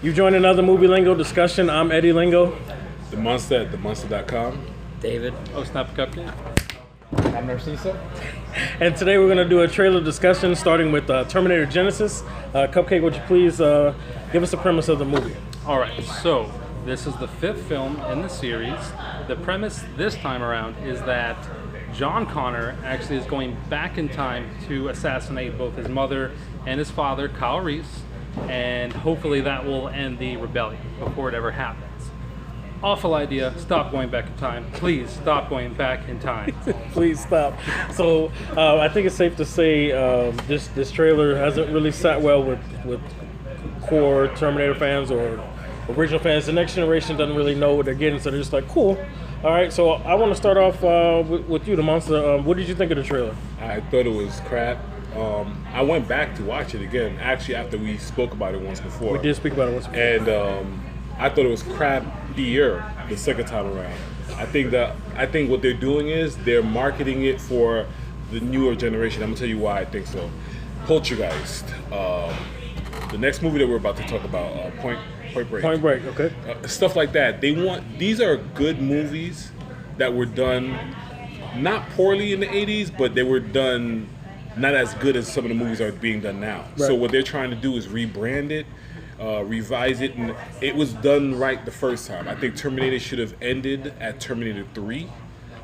You joined another Movie Lingo discussion. I'm Eddie Lingo. The Monster at themonster.com. David. Oh, Snap Cupcake. I'm Narciso. And today we're going to do a trailer discussion starting with Terminator Genisys. Cupcake, would you please give us the premise of the movie? All right, so this is the 5th film in the series. The premise this time around is that John Connor actually is going back in time to assassinate both his mother and his father, Kyle Reese, and hopefully that will end the rebellion before it ever happens. Awful idea. Stop going back in time. Please stop going back in time. Please stop. So I think it's safe to say this trailer hasn't really sat well with core Terminator fans or original fans. The next generation doesn't really know what they're getting, so they're just like, cool. All right, so I want to start off with you, the Monster. What did you think of the trailer? I thought it was crap. I went back to watch it again, actually, after we spoke about it once before. We did speak about it once before. And I thought it was crappier the second time around. I think what they're doing is they're marketing it for the newer generation. I'm gonna tell you why I think so. Poltergeist, the next movie that we're about to talk about, Point Break. Point Break, okay. Stuff like that. These are good movies that were done not poorly in the 80s, but they were done not as good as some of the movies are being done now. Right. So what they're trying to do is rebrand it, revise it, and it was done right the first time. I think Terminator should have ended at Terminator 3.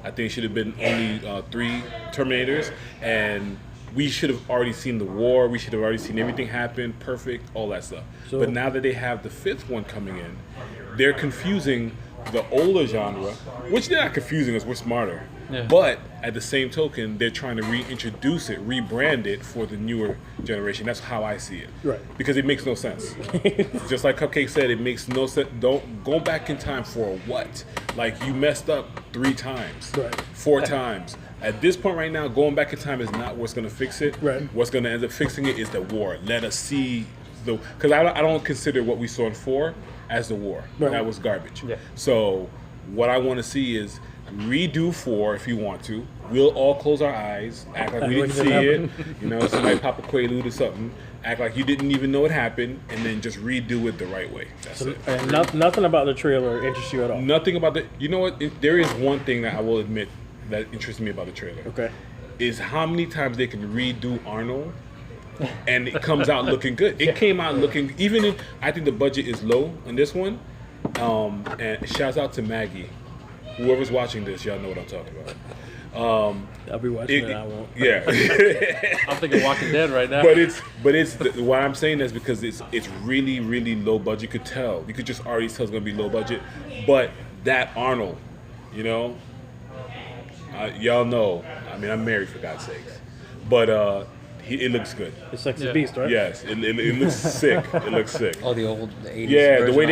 I think it should have been only 3 Terminators, and we should have already seen the war. We should have already seen everything happen, perfect, all that stuff. So, but now that they have the 5th one coming in, they're confusing the older genre, which they're not confusing us, we're smarter. Yeah. But at the same token, they're trying to reintroduce it, rebrand it for the newer generation. That's how I see it. Right. Because it makes no sense. Just like Cupcake said, it makes no sense. Don't go back in time for what? Like, you messed up 3 times, right. 4 times. At this point right now, going back in time is not what's going to fix it. Right. What's going to end up fixing it is the war. Let us see because I don't consider what we saw in 4 as the war. Right. That was garbage. Yeah. So what I want to see is redo 4 if you want to. We'll all close our eyes, act like we didn't see it. You know, somebody pop a Quaalude or something. Act like you didn't even know it happened, and then just redo it the right way. That's it. And nothing about the trailer interests you at all? Nothing about the... You know what? There is one thing that I will admit that interests me about the trailer. Okay. Is how many times they can redo Arnold and it comes out looking good. It came out looking... Even if... I think the budget is low on this one. And shouts out to Maggie. Whoever's watching this, y'all know what I'm talking about. I'll be watching it. I won't. Yeah. I'm thinking Walking Dead right now. But it's why I'm saying that's because it's really, really low budget. You could tell. You could just already tell it's gonna be low budget. But that Arnold, you know, y'all know. I mean, I'm married for God's sakes. But it looks good. The sexy beast, right? Yes, it looks sick. It looks sick. Oh, the 80s. Yeah, the way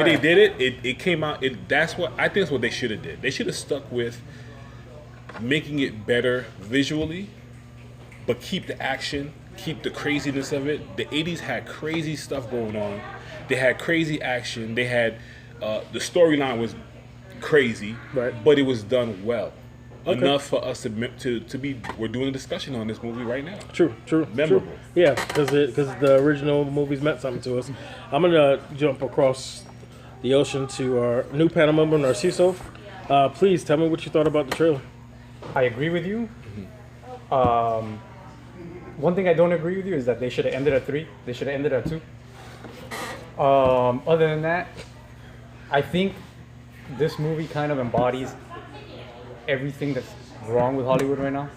they did it came out. That's what I think. That's what they should have did. They should have stuck with making it better visually, but keep the action, keep the craziness of it. The 80s had crazy stuff going on. They had crazy action. They had the storyline was crazy, right. But it was done well. Okay. Enough for us to be. We're doing a discussion on this movie right now. True. Memorable. True. Yeah, because the original movies meant something to us. I'm gonna jump across the ocean to our new panel member Narciso. Please tell me what you thought about the trailer. I agree with you. Mm-hmm. One thing I don't agree with you is that they should have ended at 3. They should have ended at 2. Other than that, I think this movie kind of embodies everything that's wrong with Hollywood right now.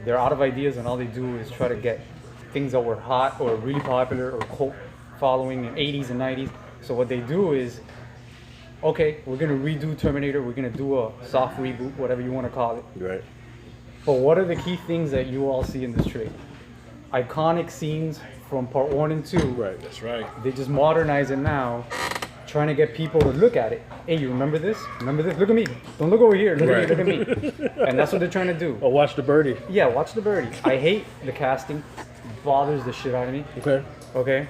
They're out of ideas, and all they do is try to get things that were hot or really popular or cult following in 80s and 90s. So what they do is, okay, we're gonna redo Terminator, we're gonna do a soft reboot, whatever you want to call it. Right. But what are the key things that you all see in this trailer? Iconic scenes from part 1 and 2. Right, that's right. They just modernize it now, trying to get people to look at it. Hey, you remember this? Remember this? Look at me. Don't look over here. Look at me. Look at me. And that's what they're trying to do. Oh, watch the birdie. Yeah, watch the birdie. I hate the casting. It bothers the shit out of me. Okay.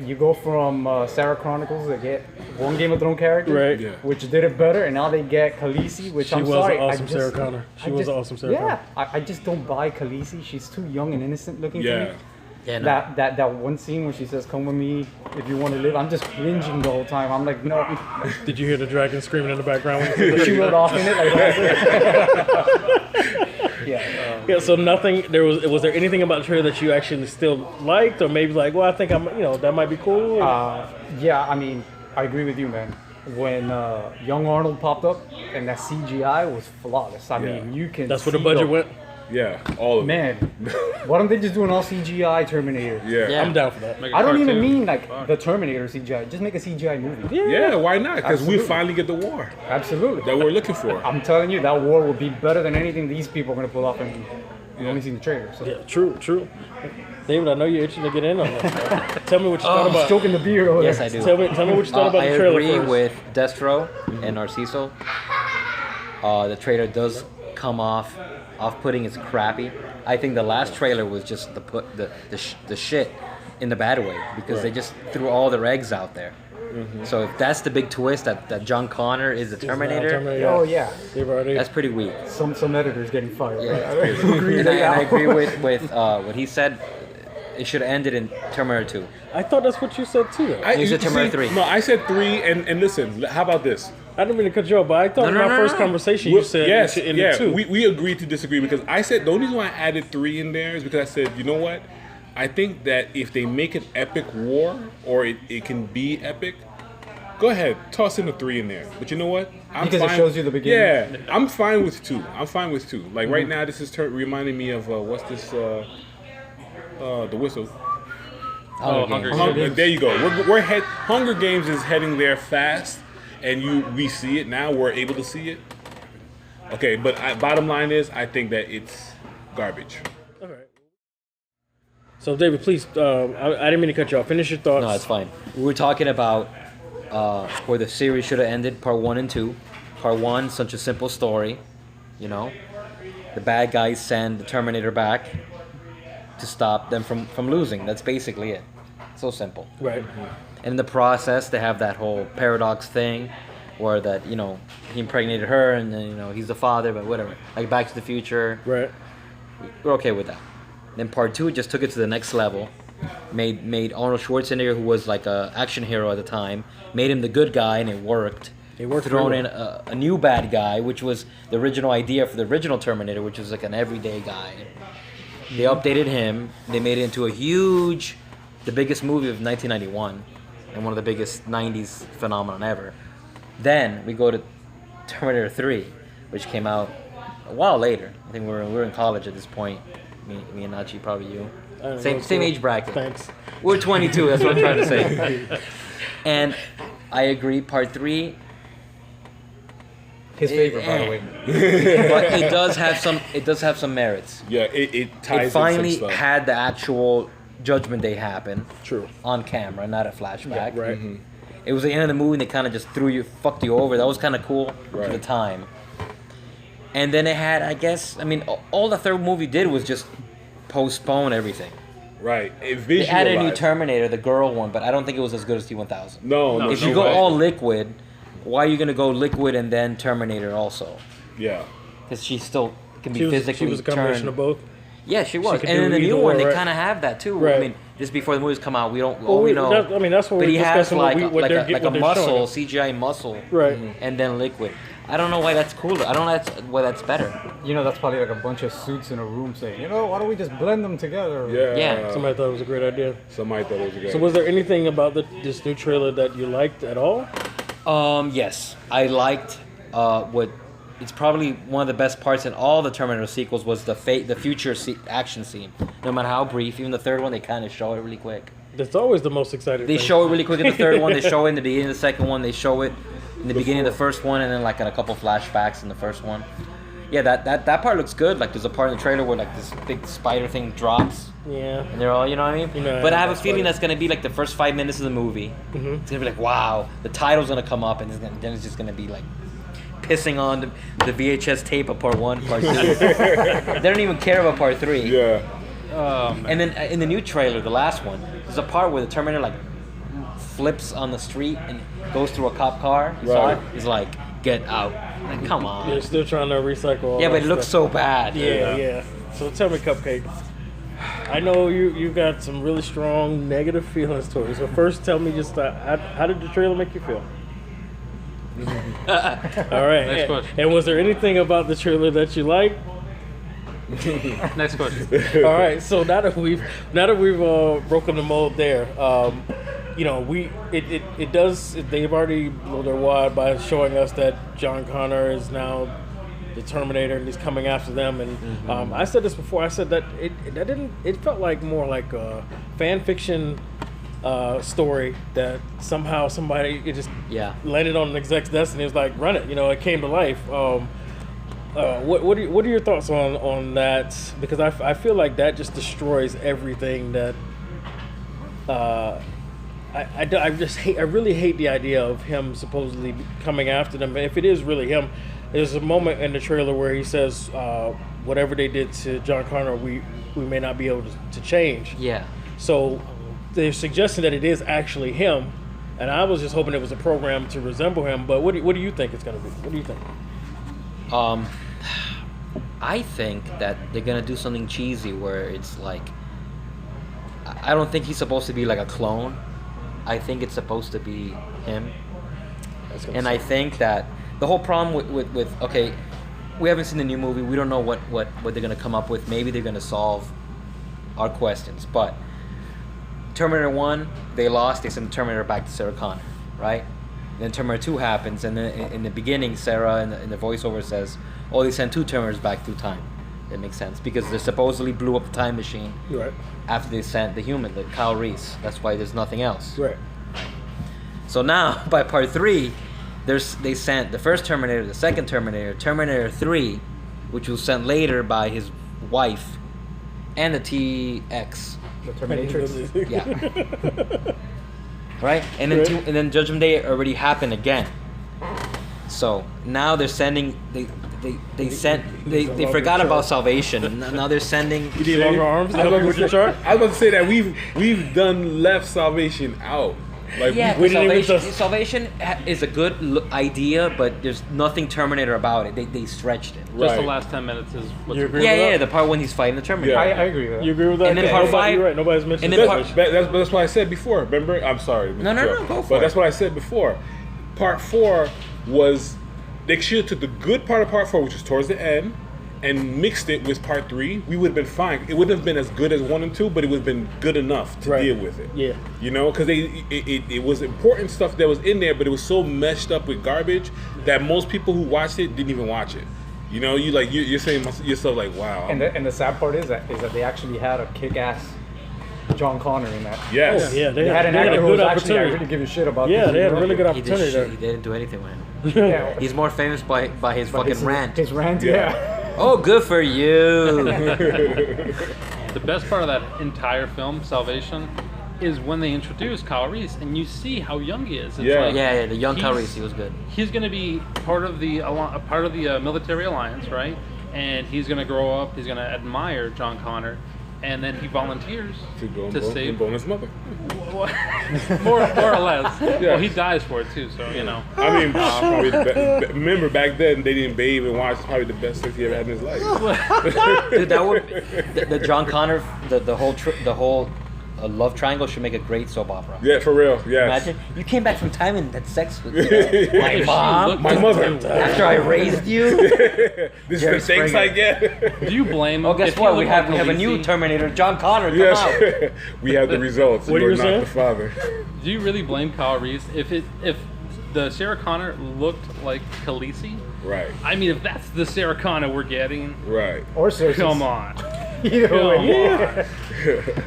You go from Sarah Chronicles, they get one Game of Thrones character, right? Yeah. Which did it better, and now they get Khaleesi, which I'm sorry. Sarah Connor. She was an awesome Sarah Connor. Yeah, I just don't buy Khaleesi. She's too young and innocent looking to me. Yeah, no. That one scene when she says, "Come with me if you want to live." I'm just cringing the whole time. I'm like, no. Did you hear the dragon screaming in the background? When She wrote off in it. Like, Yeah, so nothing. Was there anything about the trailer that you actually still liked, or maybe like, well, I think that might be cool. yeah, I mean, I agree with you, man. When young Arnold popped up and that CGI was flawless. I mean, you can. That's where the see budget went. Yeah, all of it. Man, why don't they just do an all CGI Terminator? Yeah. Yeah. I'm down for that. Make a I don't even cartoon. mean like the Terminator CGI. Just make a CGI movie. Yeah, why not? Because we Absolutely. finally get the war Absolutely. that we're looking for. I'm telling you, that war will be better than anything these people are gonna pull off, and you only seen the trailer. So. Yeah, true. David, I know you're itching to get in on that. Tell me what you thought about. Stroking the beard over Yes, there. I do. Tell me what you thought about I the trailer agree first. with Destro and Narciso. The trailer does come off putting. It's crappy. I think the last trailer was just the shit in the bad way because they just threw all their eggs out there. So if that's the big twist that John Connor is the Terminator, Oh yeah, They've already. that's pretty weak. some editors getting fired. Yeah, right? it's Agree And I now. agree with what he said. It should have ended in Terminator 2. I thought that's what you said too. Though. You said Terminator 3. No, I said 3, and listen, how about this? I didn't mean to cut you off, but I thought in our first conversation you said yes, it should end in 2. we agreed to disagree because I said the only reason why I added 3 in there is because I said, you know what? I think that if they make an epic war or it can be epic, go ahead, toss in a 3 in there. But you know what? Because it shows you the beginning. Yeah, I'm fine with 2. Like right now, this is reminding me of what's this? The whistle. Hunger Hunger, there you go. Hunger Games is heading there fast, and we see it now. We're able to see it. Okay, but bottom line is, I think that it's garbage. All right. So David, please, I didn't mean to cut you off. Finish your thoughts. No, it's fine. We were talking about where the series should have ended, part 1 and 2. Part 1, such a simple story, you know. The bad guys send the Terminator back to stop them from losing. That's basically it. So simple. Right. And in the process, they have that whole paradox thing where that, he impregnated her and then, he's the father, but whatever. Like Back to the Future. Right. We're okay with that. Then part 2 just took it to the next level. Made Arnold Schwarzenegger, who was like a action hero at the time, made him the good guy, and it worked. It worked Thrown really in a new bad guy, which was the original idea for the original Terminator, which was like an everyday guy. They updated him. They made it into the biggest movie of 1991, and one of the biggest 90s phenomenon ever. Then we go to Terminator 3, which came out a while later. I think we were in college at this point. Me and Nachi, probably you. Same age bracket. Thanks. We're 22. That's what I'm trying to say. And I agree. Part 3, His favorite, by the way. but it does have some merits. Yeah, it ties It in finally some stuff. had the actual Judgment Day happen. True. On camera, not a flashback. Right. It was the end of the movie and they kind of just fucked you over. That was kind of cool Right. for the time. And then it had, all the third movie did was just postpone everything. Right. It They added a new visualized. Terminator, the girl one, but I don't think it was as good as T-1000. No, If you go all liquid, why are you going to go liquid and then Terminator also? Yeah. Because she still can be She physically was a combination turned. of both. Yeah, she was. could And do in the either new or, one, they right? kind of have that too. Right. I mean, just before the movies come out, we don't. Well, we know. that's what but we're he has discussing. like what they're a showing muscle, us. CGI muscle, Right. and then liquid. I don't know why that's cool. I don't know why that's better. That's probably like a bunch of suits in a room saying, why don't we just blend them together? Yeah. Yeah. Somebody thought it was a great idea. Somebody thought it was a good So was there anything about this new trailer that you liked at all? Yes, I liked what. It's probably one of the best parts in all the Terminator sequels was the future action scene. No matter how brief, even the third one, they kind of show it really quick. That's always the most exciting They thing. show it really quick in the third one. They show it in the beginning of the second one. They show it in the beginning of the first one, and then like in a couple flashbacks in the first one. Yeah, that part looks good. Like there's a part in the trailer where like this big spider thing drops, Yeah. and they're all, you know what I mean? Yeah, But I have a that's feeling funny. that's gonna be like the first 5 minutes of the movie. It's gonna be like, wow, the title's gonna come up, and then it's just gonna be like pissing on the VHS tape of part 1, part 2. They don't even care about part 3. Yeah. And then in the new trailer, the last one, there's a part where the Terminator like flips on the street and goes through a cop car. You saw Right. it? He's like, get out. Like, come on. They're still trying to recycle all Yeah, but that it looks stuff. so bad. Yeah. So tell me, Cupcake. I know you got some really strong negative feelings towards it. So first, tell me just how did the trailer make you feel? All right. Next question. And was there anything about the trailer that you liked? Next question. All right. So now that we've broken the mold there, it does. They've already blew their wad by showing us that John Connor is now the Terminator and he's coming after them. And I said this before. I said that it felt like more like a fan fiction story that somehow somebody just landed on an exec's desk and it was like, run it. It came to life. What are your thoughts on that? Because I feel like that just destroys everything that. I really hate the idea of him supposedly coming after them. If it is really him, there's a moment in the trailer where he says, "Whatever they did to John Connor, we may not be able to change." Yeah. So they're suggesting that it is actually him, and I was just hoping it was a program to resemble him. But what do you think it's going to be? What do you think? I think that they're gonna do something cheesy where it's like, I don't think he's supposed to be like a clone. I think it's supposed to be him. And I think that the whole problem with okay, we haven't seen the new movie. We don't know what they're gonna come up with. Maybe they're gonna solve our questions. But Terminator 1, they lost. They sent Terminator back to Sarah Connor, right? Then Terminator 2 happens, and then in the beginning, Sarah in the voiceover says, "Oh, they sent 2 Terminators back through time." That makes sense because they supposedly blew up the time machine Right. after they sent the human, the Kyle Reese. That's why there's nothing else. Right. So now, by part 3, they sent the first Terminator, the second Terminator, Terminator 3, which was sent later by his wife, and the TX. The Terminatrix. Yeah. Right? And then Judgment Day already happened again. So now they're sending they forgot about salvation. And now they're sending. You need longer arms. I was about to say that we've done left Salvation out. Like Yeah, we but didn't even Salvation is a good idea, but there's nothing Terminator about it. They stretched it. Just Right. the last 10 minutes is what's You agree? Yeah, the part when he's fighting the Terminator. Yeah. I agree with that. You agree with that? And then Okay, part nobody- 5 You're right. Nobody's mentioned and then that. That's what I said before. Remember? I'm sorry. No, go for But it. that's what I said before. Part 4 was they should have took the good part of part 4, which was towards the end, and mixed it with part 3. We would have been fine. It wouldn't have been as good as 1 and 2, but it would have been good enough to Right. deal with it. Yeah. Because it was important stuff that was in there, but it was so meshed up with garbage that most people who watched it didn't even watch it. You're saying to yourself like, wow. And the sad part is that they actually had a kick-ass John Connor in that. Yes. Yeah, They had an they had actor a who good was actually, I opportunity. really give a shit about. Yeah, this they had a movie. really good He did opportunity shit. there. He didn't do anything with him. Yeah. He's more famous by his But fucking rant. His rant, Yeah. yeah. Oh, good for you. The best part of that entire film, Salvation, is when they introduce Kyle Reese and you see how young he is. It's Yeah. like Yeah, the young Kyle he's- Reese, he was good. He's going to be part of the military alliance, right? And he's going to grow up. He's going to admire John Connor, and then he volunteers To go to save. and bone his mother. more or less. Yeah. Well, he dies for it too, so you know. I mean, probably remember back then they didn't bathe and watch. Probably the best sex he ever had in his life. Dude, that would the John Connor, the whole love triangle should make a great soap opera. Yeah, for real. Yes. Imagine you came back from time and had sex with my If she mom looked- My mother. after I raised you. This Jerry is the thanks Springer. I get. Do you blame him? Oh, guess If he what? We looked have like a new Khaleesi, Terminator, John Connor. Come out. Yes. We have the results. What You are are you not saying? the father. Do you really blame Kyle Reese if the Sarah Connor looked like Khaleesi? Right. I mean, if that's the Sarah Connor we're getting, Right. Or Cersei. come on. Either Come way. on.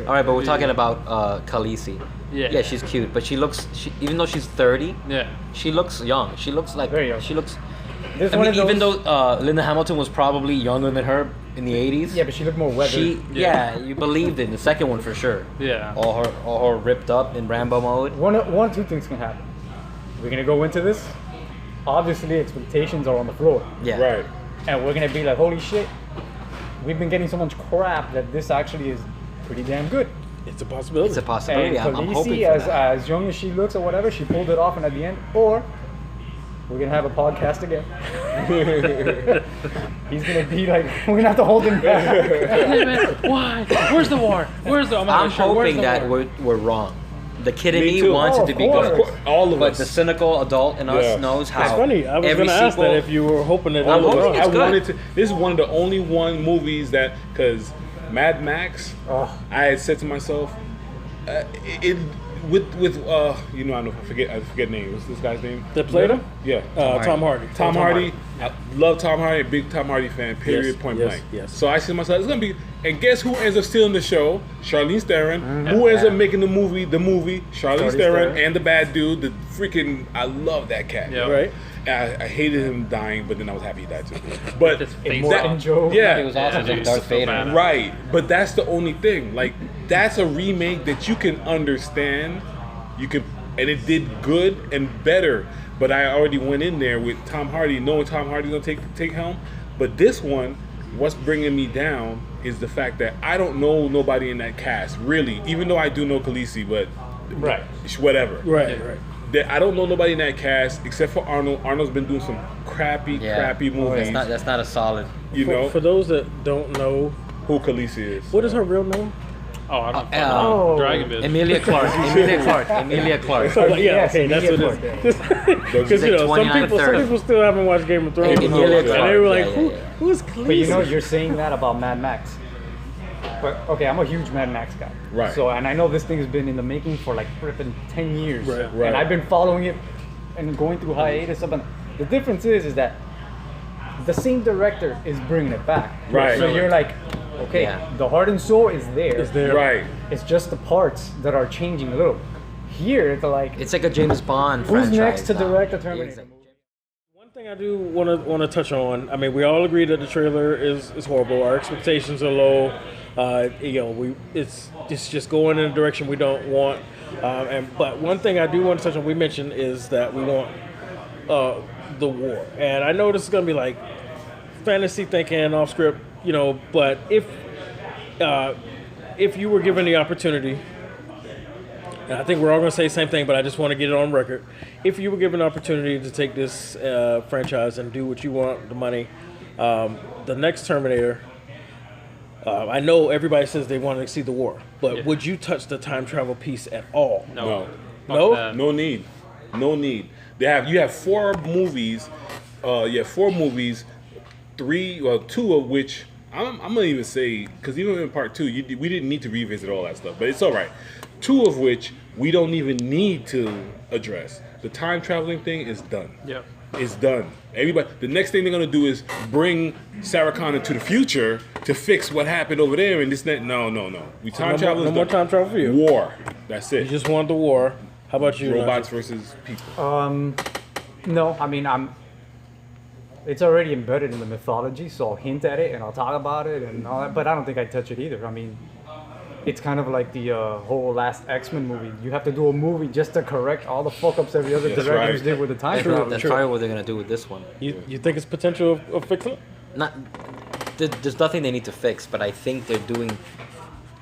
All right, but we're talking about Khaleesi. Yeah. Yeah, she's cute, but even though she's 30, Yeah. she looks young. She looks like Very young. she looks. There's I one mean, of even those- though Linda Hamilton was probably younger than her in the 80s. Yeah, but she looked more weathered. You believed in the second one for sure. Yeah. All her ripped up in Rambo mode. One of two things can happen. We're gonna go into this. Obviously, expectations are on the floor, Yeah. Right. and we're gonna be like, "Holy shit! We've been getting so much crap that this actually is pretty damn good." It's a possibility. It's a And possibility. I'm hoping Khaleesi, for that. as young as she looks or whatever, she pulled it off, and at the end, or we're gonna have a podcast again. He's gonna be like, we're gonna have to hold him back. Hey, man, why? Where's the war? Where's the? I'm hoping that we're wrong. The kid in me too. wants Oh, it to of be course. good. All of But us. the cynical adult in us Yeah. knows how. It's funny. I was every going to ask that sequel- if you were hoping that I'm it was hoping wrong. it's I good. wanted to. This is one of the only movies that, because Mad Max, Oh. I had said to myself, it with you know, I forget name. What's this guy's name? That played him? Yeah. Tom Hardy. Tom Hardy. I love Tom Hardy. Big Tom Hardy fan. Period. Yes, Point yes, blank. yes. So I said to myself, it's gonna be. And guess who ends up stealing the show? Charlize Theron. Who ends up making the movie? Charlize Theron and the bad dude. The freaking. I love that cat. Yeah. Right. I hated him dying, but then I was happy he died too. But His face. Morton Joe. yeah, It was awesome. Yeah, like Darth so Vader. bad. right. But that's the only thing. Like, that's a remake that you can understand. You can, and it did good and better. But I already went in there with Tom Hardy, knowing Tom Hardy's gonna take helm. But this one, what's bringing me down is the fact that I don't know nobody in that cast, really. Even though I do know Khaleesi, but Right. whatever. Right. I don't know nobody in that cast except for Arnold. Arnold's been doing some crappy movies. That's not a solid. You know For those that don't know, who Khaleesi is. what is her real name? Oh, I don't Oh. Dragon Bitch. Emilia Clarke. Emilia Clarke. So, yeah, Yes, okay, that's what Emilia it is. Because She's you like know, 29 some or 30. people still haven't watched Game of Thrones, Emilia and they Clarke, were like, yeah, "Who? yeah. Who's Khaleesi?" But you know, you're saying that about Mad Max. But okay, I'm a huge Mad Max guy. Right. So, and I know this thing has been in the making for like flipping 10 years. Right. Right. And I've been following it and going through hiatus. But the difference is that the same director is bringing it back. Right. So you're like, okay, Yeah. the heart and soul is there. Is there. Right. It's just the parts that are changing a little. Here, it's like, It's like a James Bond who's franchise next to now. direct a Yeah, Terminator exactly. movie? One thing I do want to touch on. I mean, we all agree that the trailer is horrible. Our expectations are low. You know, it's just going in a direction we don't want. But one thing I do want to touch on, we mentioned, is that we want the war. And I know this is gonna be like fantasy thinking, off script, you know. But if you were given the opportunity, and I think we're all gonna say the same thing, but I just want to get it on record. If you were given the opportunity to take this franchise and do what you want, the money, the next Terminator. I know everybody says they want to see the war, but Yeah. would you touch the time travel piece at all? No. No? Fuck that. No need. No need. You have 4 movies. Two of which I'm gonna even say, because even in part 2, we didn't need to revisit all that stuff, but it's all right. 2 of which we don't even need to address. The time traveling thing is done. Yep. It's done. Everybody. The next thing they're gonna do is bring Sarah Connor to the future to fix what happened over there and this that. No. We time travel. No more time travel for you. War. That's it. You just want the war. How about you? robots Najee? versus people. No, I mean, it's already embedded in the mythology, so I'll hint at it and I'll talk about it and all that, but I don't think I'd touch it either. I mean, it's kind of like the whole last X-Men movie. You have to do a movie just to correct all the fuck-ups every other That's directors right. did with the time That's travel. that's probably what they're gonna do with this one. You think it's potential of fixing it? Not there's nothing they need to fix, but I think they're doing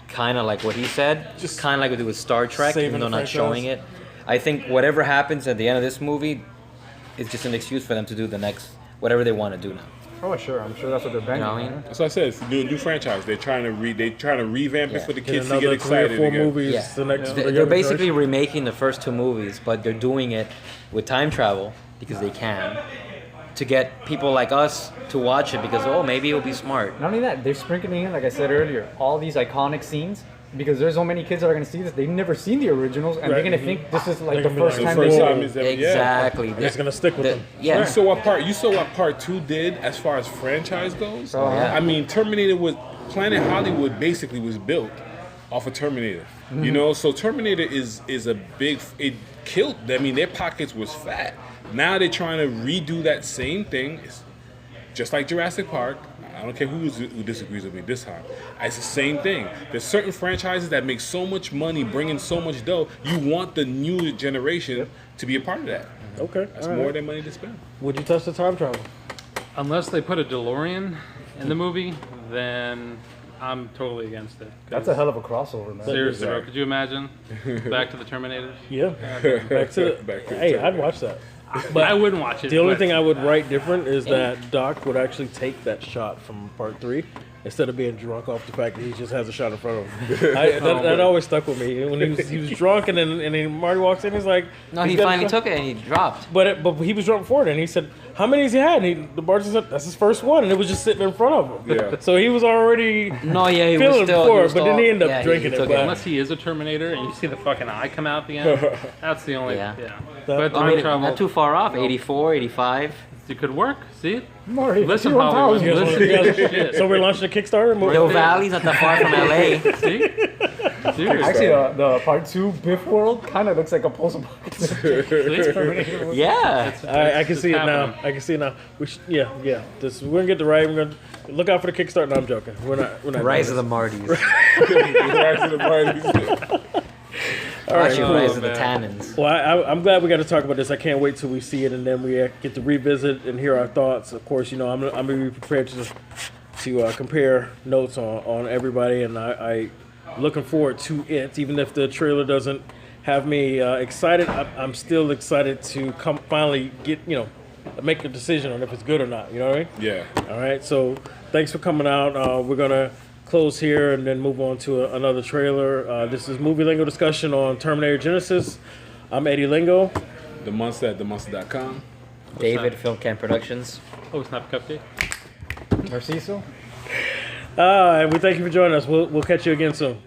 kind of like what he said, just kind of like we do with Star Trek, Saving even though the not franchise. showing it. I think whatever happens at the end of this movie is just an excuse for them to do the next whatever they want to do now. Oh, sure. I'm sure that's what they're You banking know what I on. mean? That's what I said. It's a new franchise. They're trying to revamp it for the Get kids to get another 3 or excited 4 again. movies. Yeah. The next. They're basically remaking the first 2 movies, but they're doing it with time travel because they can to get people like us to watch it because maybe it'll be smart. Not only that, they're sprinkling in, like I said earlier, all these iconic scenes because there's so many kids that are going to see this. They've never seen the originals, and Right. they're going to think this is like They're the gonna be first like, time the they first see time it. is ever, Exactly. It's gonna stick with them. Yeah. You saw what part 2 did as far as franchise goes. Oh, yeah. I mean, Planet Hollywood basically was built off of Terminator. You know, so Terminator is a big. It killed. I mean, their pockets was fat. Now they're trying to redo that same thing. It's just like Jurassic Park. I don't care who disagrees with me this time. It's the same thing. There's certain franchises that make so much money, bring in so much dough. You want the new generation to be a part of that. Okay. That's all more right. than money to spend. Would you touch the time travel? Unless they put a DeLorean in the movie, then I'm totally against it. That's a hell of a crossover, man. Seriously, bro. Bizarre. Could you imagine? Back to the Terminator. Yeah. Back to Back to Hey, the I'd watch that. But I wouldn't watch it. The only but- thing I would write different is that Doc would actually take that shot from part 3 instead of being drunk off the fact that he just has a shot in front of him. That always stuck with me. When he was drunk and then Marty walks in, he's like, No, he's he got a finally shot. took it and he dropped. But he was drunk before it, and he said, "How many has he had?" And the bartender said, "That's his first one," and it was just sitting in front of him. Yeah. So he was already No, yeah, he feeling was still. before, he was but still, then he ended up yeah, drinking took it. But Unless he is a Terminator and you see the fucking eye come out at the end, that's the only. Yeah. But I time I mean, travel, not too far off. 84, 85. it could work. See? Marty, Listen, Hollywood. 1000. Listen to this shit. so we're launching a Kickstarter. Hill Valley's not that far from LA. See? Dude. Actually, the part 2 Biff World kind of looks like a post-apocalyptic Terminator movie. Yeah. I can It's see it now. happening. I can see it now. Yeah. We're gonna get the right. We're gonna look out for the Kickstarter. No, I'm joking. We're not. Rise of the Martys. Rise of the Martys. Watching cool. Rise of the man. Tannins. Well, I'm glad we got to talk about this. I can't wait till we see it and then we get to revisit and hear our thoughts. Of course, I'm gonna be prepared to compare notes on everybody, and I looking forward to it. Even if the trailer doesn't have me excited, I'm still excited to finally get make a decision on if it's good or not. You know what I mean? Yeah. All right. So thanks for coming out. We're gonna close here and then move on to another trailer. This is Movie Lingo discussion on Terminator Genisys. I'm Eddie Lingo. The Monster at themonster.com. David, Film Camp Productions. Oh, Snap Cupcake. Narciso? And we thank you for joining us. We'll catch you again soon.